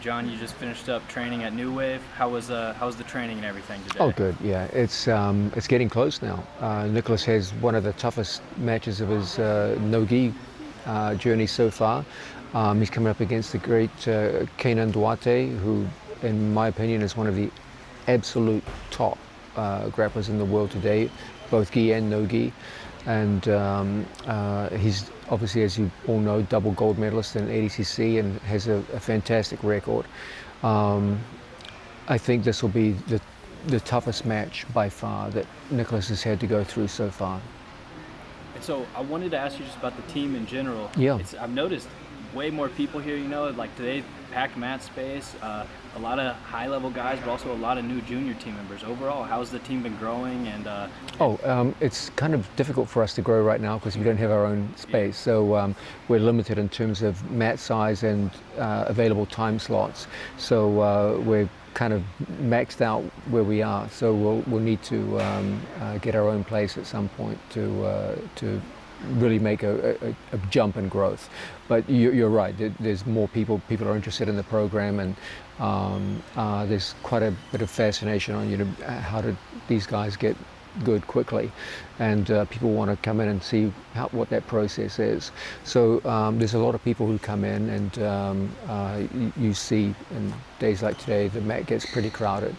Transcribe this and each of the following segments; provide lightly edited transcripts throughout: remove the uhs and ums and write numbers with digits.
John, you just finished up training at New Wave. How was the training and everything today? Oh, good. Yeah, it's getting close now. Nicholas has one of the toughest matches of his no-gi journey so far. He's coming up against the great Duarte, who, in my opinion, is one of the absolute top grapplers in the world today, both gi and no-gi. And he's obviously, as you all know, double gold medalist in ADCC and has a fantastic record. I think this will be the toughest match by far that Nicholas has had to go through so far. And so I wanted to ask you just about the team in general. Yeah. I've noticed way more people here, like today, packed mat space, a lot of high-level guys, but also a lot of new junior team members. Overall, how's the team been growing? It's kind of difficult for us to grow right now because we don't have our own space. So we're limited in terms of mat size and available time slots. So we're kind of maxed out where we are. So we'll need to get our own place at some point to really make a jump in growth. But you're right, there's more people are interested in the program, and there's quite a bit of fascination on how did these guys get good quickly, and people want to come in and see what that process is. So there's a lot of people who come in, and you see in days like today the mat gets pretty crowded.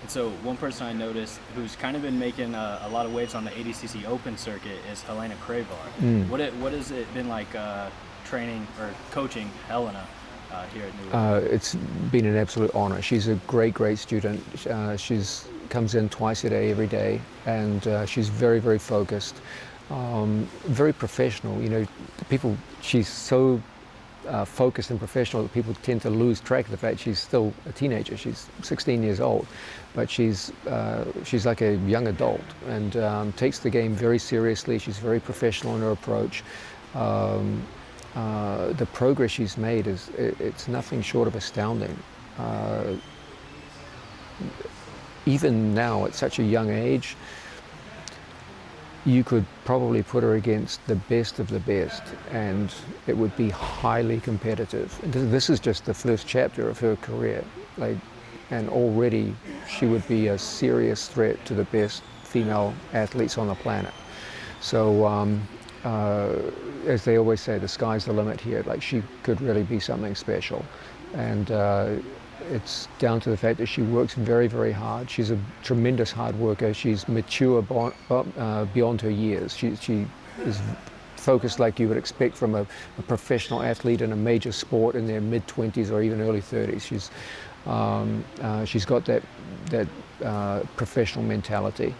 And so one person I noticed who's kind of been making a lot of waves on the ADCC Open circuit is Helena Crevar. What has it been like training or coaching Helena here at New Wave? It's been an absolute honor. She's a great student. She's comes in twice a day, every day, and she's very, very focused, very professional. She's so focused and professional that people tend to lose track of the fact she's still a teenager. She's 16 years old, but she's like a young adult, and takes the game very seriously. She's very professional in her approach. The progress she's made it's nothing short of astounding. Even now, at such a young age, you could probably put her against the best of the best, and it would be highly competitive. And this is just the first chapter of her career, and already she would be a serious threat to the best female athletes on the planet. So, as they always say, the sky's the limit here. She could really be something special, and it's down to the fact that she works very, very hard. She's a tremendous hard worker. She's mature beyond her years. She is focused like you would expect from a professional athlete in a major sport in their mid-20s or even early 30s. She's got that professional mentality.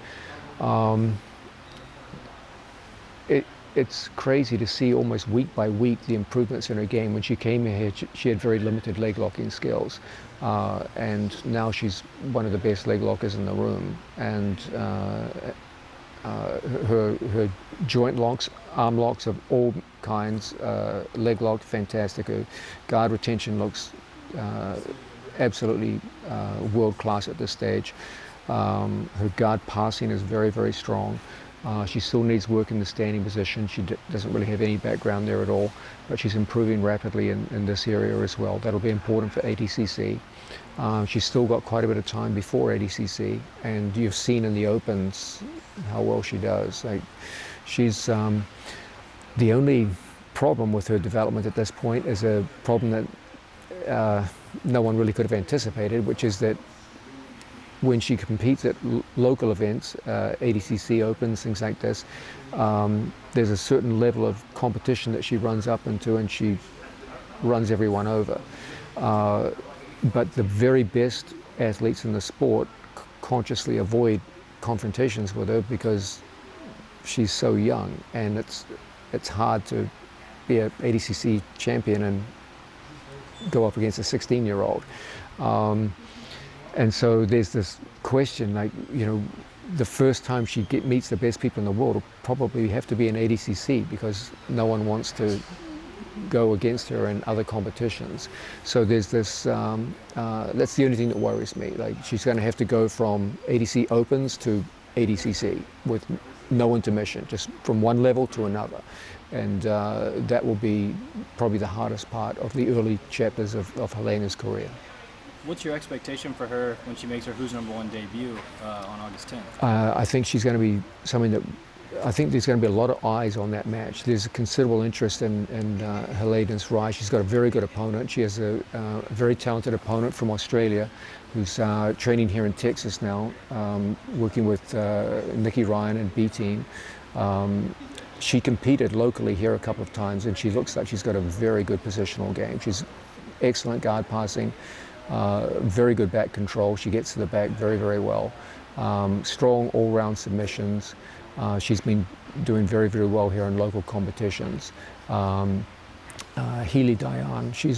It's crazy to see almost week by week the improvements in her game. When she came here, she had very limited leg locking skills, and now she's one of the best leg lockers in the room. And her joint locks, arm locks of all kinds, leg lock, fantastic. Her guard retention looks absolutely world class at this stage. Her guard passing is very, very strong. She still needs work in the standing position. She doesn't really have any background there at all, but she's improving rapidly in this area as well. That'll be important for ADCC. She's still got quite a bit of time before ADCC, and you've seen in the Opens how well she does. She's the only problem with her development at this point is a problem that no one really could have anticipated, which is that when she competes at local events, ADCC Opens, things like this, there's a certain level of competition that she runs up into, and she runs everyone over. But the very best athletes in the sport consciously avoid confrontations with her because she's so young, and it's hard to be an ADCC champion and go up against a 16-year-old. And so there's this question, the first time she meets the best people in the world will probably have to be in ADCC, because no one wants to go against her in other competitions. So there's this, that's the only thing that worries me. She's going to have to go from ADC Opens to ADCC with no intermission, just from one level to another. And that will be probably the hardest part of the early chapters of Helena's career. What's your expectation for her when she makes her Who's Number One debut on August 10th? I think she's going to be something that, I think there's going to be a lot of eyes on that match. There's a considerable interest in Helena's rise. She's got a very good opponent. She has a very talented opponent from Australia who's training here in Texas now, working with Nikki Ryan and B Team. She competed locally here a couple of times, and she looks like she's got a very good positional game. She's excellent guard passing, very good back control. She gets to the back very, very well. Strong all-round submissions. She's been doing very, very well here in local competitions. Healy Diane, she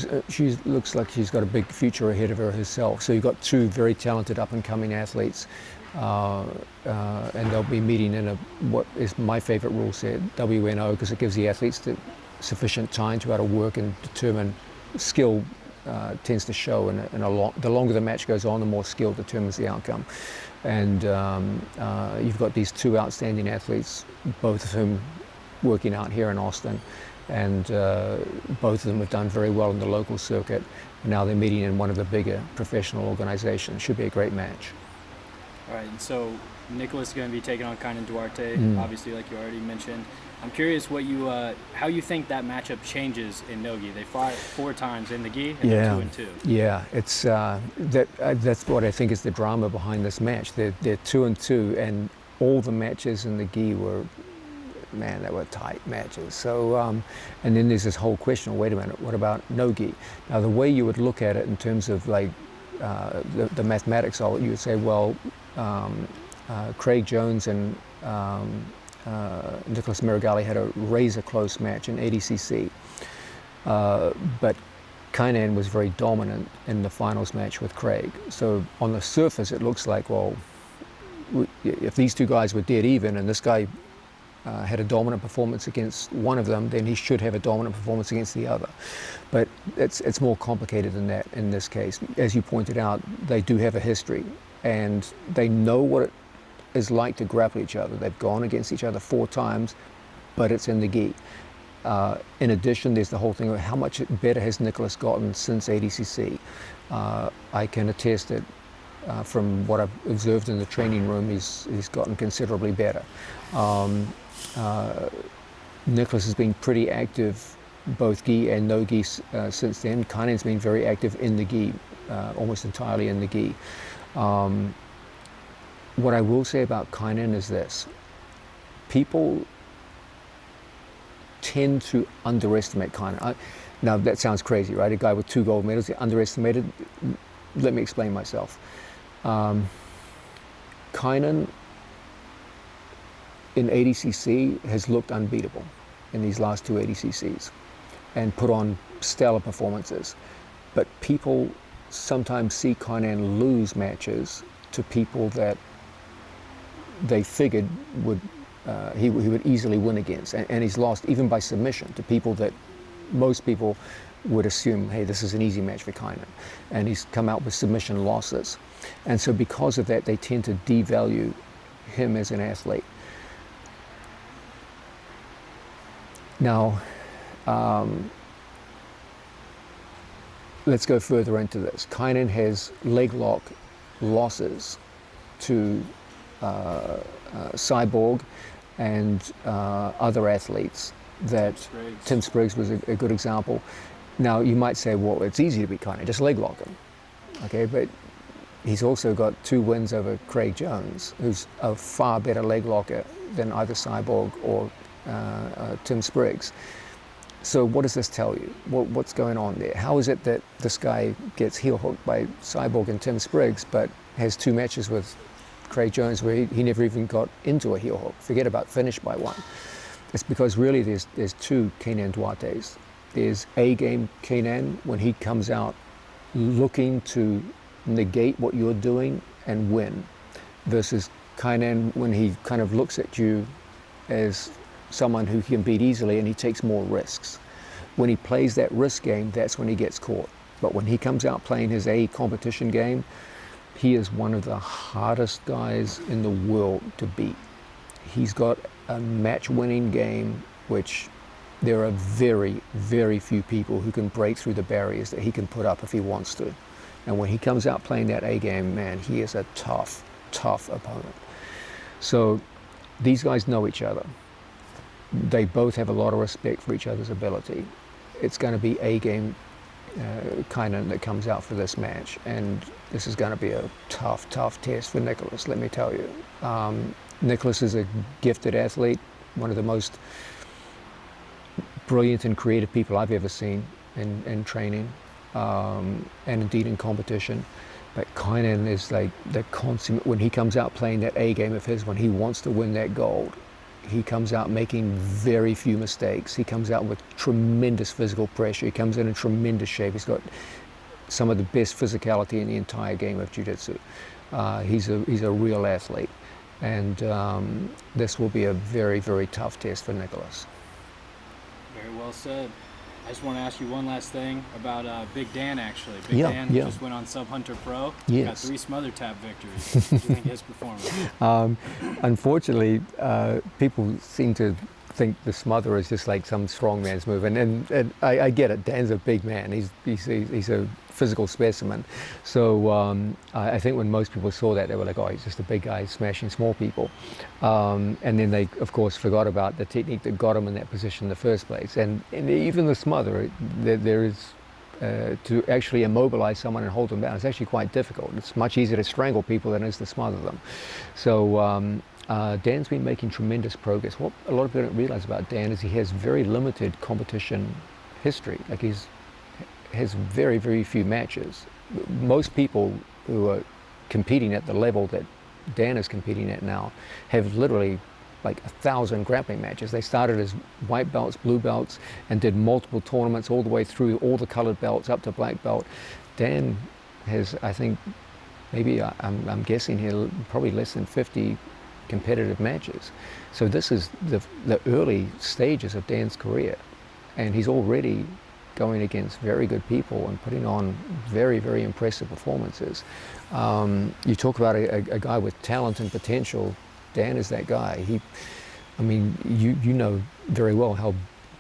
looks like she's got a big future ahead of her herself. So you've got two very talented up-and-coming athletes, and they'll be meeting in what is my favorite rule set, WNO, because it gives the athletes sufficient time to be able to work and determine. Skill tends to show, and the longer the match goes on, the more skill determines the outcome. And you've got these two outstanding athletes, both of whom working out here in Austin, and both of them have done very well in the local circuit. And now they're meeting in one of the bigger professional organizations. Should be a great match. All right, and so Nicholas is going to be taking on Kaynan Duarte, obviously, like you already mentioned. I'm curious how you think that matchup changes in no-gi. They fought 4 times in the gi, and 2-2. Yeah, it's that's what I think is the drama behind this match. They're 2-2, and all the matches in the gi were, man, they were tight matches. So, and then there's this whole question, wait a minute, what about no-gi? Now, the way you would look at it in terms of like the mathematics of it, you would say, well, Craig Jones and Nicholas Meregali had a razor close match in ADCC, but Kaynan was very dominant in the finals match with Craig. So on the surface it looks like, well, if these two guys were dead even and this guy had a dominant performance against one of them, then he should have a dominant performance against the other. But it's more complicated than that in this case. As you pointed out, they do have a history, and they know what it is like to grapple each other. They've gone against each other 4 times, but it's in the gi. In addition, there's the whole thing of how much better has Nicholas gotten since ADCC. I can attest that from what I've observed in the training room, he's gotten considerably better. Nicholas has been pretty active, both gi and no gi since then. Kaynan's been very active in the gi, almost entirely in the gi. What I will say about Kaynan is this: people tend to underestimate Kaynan. Now that sounds crazy, right? A guy with 2 gold medals, underestimated. Let me explain myself. Kaynan in ADCC has looked unbeatable in these last 2 ADCCs and put on stellar performances. But people sometimes see Kaynan lose matches to people that they figured he would easily win against, and he's lost even by submission to people that most people would assume, hey, this is an easy match for Kaynan, and he's come out with submission losses. And so because of that, they tend to devalue him as an athlete. Now, let's go further into this. Kaynan has leg lock losses to Cyborg and other athletes that Tim Spriggs was a good example. Now you might say, well, it's easy to beat Kaynan, just leg lock him. Okay, but he's also got 2 wins over Craig Jones, who's a far better leg locker than either Cyborg or Tim Spriggs. So what does this tell you? What's going on there? How is it that this guy gets heel hooked by Cyborg and Tim Spriggs, but has 2 matches with Craig Jones where he never even got into a heel hook? Forget about finished by 1. It's because really there's 2 Kaynan Duartes. There's A-game Kaynan when he comes out looking to negate what you're doing and win, versus Kaynan when he kind of looks at you as someone who can beat easily and he takes more risks. When he plays that risk game, that's when he gets caught. But when he comes out playing his A competition game, he is one of the hardest guys in the world to beat. He's got a match-winning game, which There are very, very few people who can break through the barriers that he can put up if he wants to. And when he comes out playing that A game, man, he is a tough, tough opponent. So these guys know each other. They both have a lot of respect for each other's ability. It's going to be A game kind of that comes out for this match. And this is going to be a tough, tough test for Nicholas, let me tell you. Nicholas is a gifted athlete, one of the most brilliant and creative people I've ever seen in training, and indeed in competition. But Kynan is like the consummate. When he comes out playing that A game of his, when he wants to win that gold, he comes out making very few mistakes. He comes out with tremendous physical pressure. He comes in tremendous shape. He's got some of the best physicality in the entire game of jiu-jitsu. He's a real athlete, and this will be a very, very tough test for Nicholas. Very well said. I just want to ask you one last thing about Big Dan, actually. Big Dan just went on Sub Hunter Pro. Yes. Got 3 smother tap victories. What do you think of his performance? Unfortunately, people seem to think the smother is just like some strongman's move, and I get it. Dan's a big man. He's a physical specimen. So I think when most people saw that, they were like, "Oh, he's just a big guy smashing small people," and then they, of course, forgot about the technique that got him in that position in the first place. And even the smother, there is to actually immobilize someone and hold them down. It's actually quite difficult. It's much easier to strangle people than it is to smother them. So. Dan's been making tremendous progress. What a lot of people don't realize about Dan is he has very limited competition history. Like he has very, very few matches. Most people who are competing at the level that Dan is competing at now have literally like 1,000 grappling matches. They started as white belts, blue belts, and did multiple tournaments all the way through all the colored belts up to black belt. Dan has, I think, maybe I'm guessing here, probably less than 50 competitive matches. So this is the early stages of Dan's career, and he's already going against very good people and putting on very, very impressive performances. You talk about a guy with talent and potential. Dan is that guy. You know very well how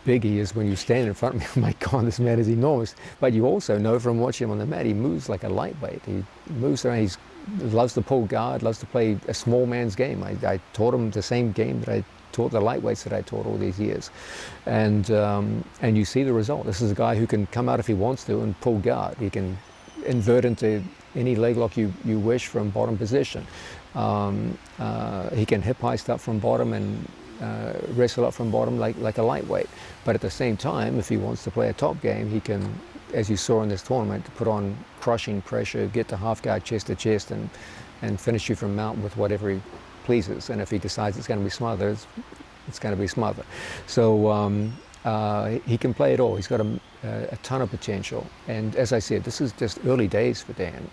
big he is when you stand in front of me. Oh my God, this man is enormous. But you also know from watching him on the mat, he moves like a lightweight. He moves around. He loves to pull guard, loves to play a small man's game. I taught him the same game that I taught the lightweights that I taught all these years. And you see the result. This is a guy who can come out if he wants to and pull guard. He can invert into any leg lock you wish from bottom position. He can hip heist up from bottom and wrestle up from bottom like a lightweight. But at the same time, if he wants to play a top game, he can, as you saw in this tournament, put on crushing pressure, get to half guard chest to chest, and finish you from mount with whatever he pleases. And if he decides it's going to be smother, it's going to be smother. So he can play it all. He's got a ton of potential. And as I said, this is just early days for Dan.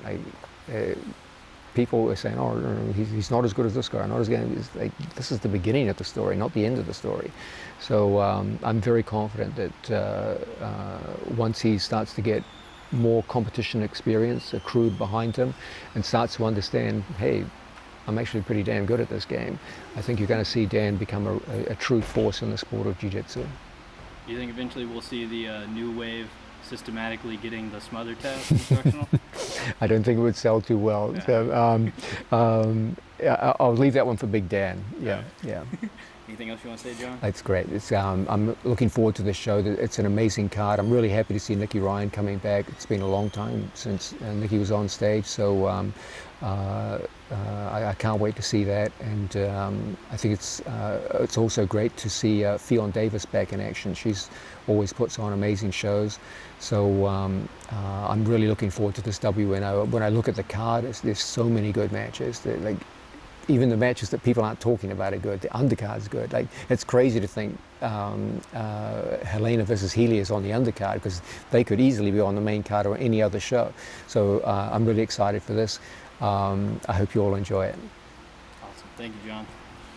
People are saying, "Oh, no, he's not as good as this guy." Not as good. It's like, this is the beginning of the story, not the end of the story. So I'm very confident that once he starts to get more competition experience accrued behind him and starts to understand, hey, I'm actually pretty damn good at this game, I think you're going to see Dan become a true force in the sport of jiu-jitsu. Do you think eventually we'll see the new wave systematically getting the smother tap instructional? I don't think it would sell too well. Yeah. So, I'll leave that one for Big Dan. Yeah. Anything else you want to say, John? It's great. I'm looking forward to this show. It's an amazing card. I'm really happy to see Nicky Ryan coming back. It's been a long time since Nicky was on stage, so I can't wait to see that. And I think it's also great to see Fionn Davis back in action. She's always puts on amazing shows. So I'm really looking forward to this WNO. When I look at the card, there's so many good matches. Like, even the matches that people aren't talking about are good. The undercard's good. Like, it's crazy to think Helena versus Healy is on the undercard, because they could easily be on the main card or any other show. So I'm really excited for this. I hope you all enjoy it. Awesome. Thank you, John.